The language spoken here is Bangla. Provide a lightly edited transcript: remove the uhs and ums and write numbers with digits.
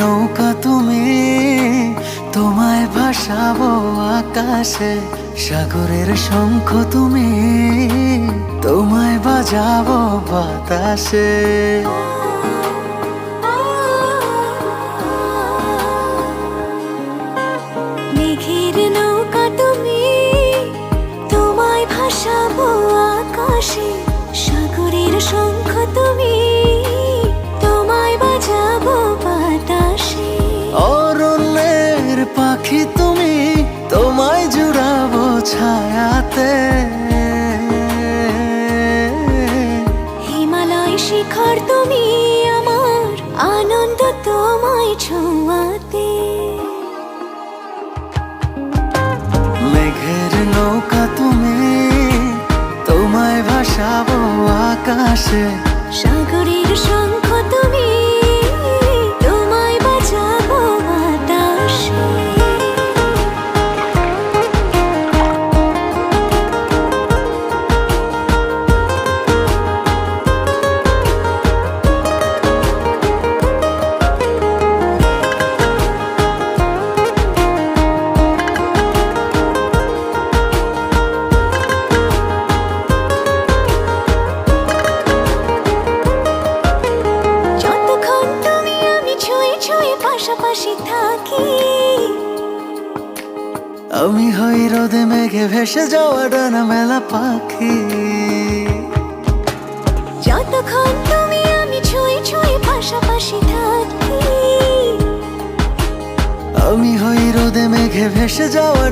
নৌকা তুমি, তোমায় ভাসাবো আকাশে। সাগরের শঙ্খ তুমি, তোমায় বাজাবো বাতাসে। মেঘের নৌকা তুমি, তোমায় ভাসাবো আকাশে। সাগরের শঙ্খ তুমি, তোমায় বাজাবো বাতাসে। অরণ্যের পাখি তুমি, তোমায় জুড়াবো ছায়াতে। হিমালয় শিখর তুমি, আমার আনন্দ তোমায় ছোঁয়াতে। মেঘের নৌকা তুমি, তোমায় ভাসাবো আকাশে। সাগরের শঙ্খ তুমি, তোমায় বাজাবো বাতাসে। যতক্ষণ তুমি আমি ছুঁয়ে ছুঁয়ে পাশাপাশি থাকি, আমি হই রোদে মেঘে ভেসে যাওয়া ডানা মেলা পাখি। যতক্ষণ তুমি আমি ছুঁয়ে ছুঁয়ে পাশাপাশি থাকি, আমি হই রোদে মেঘে ভেসে যাওয়া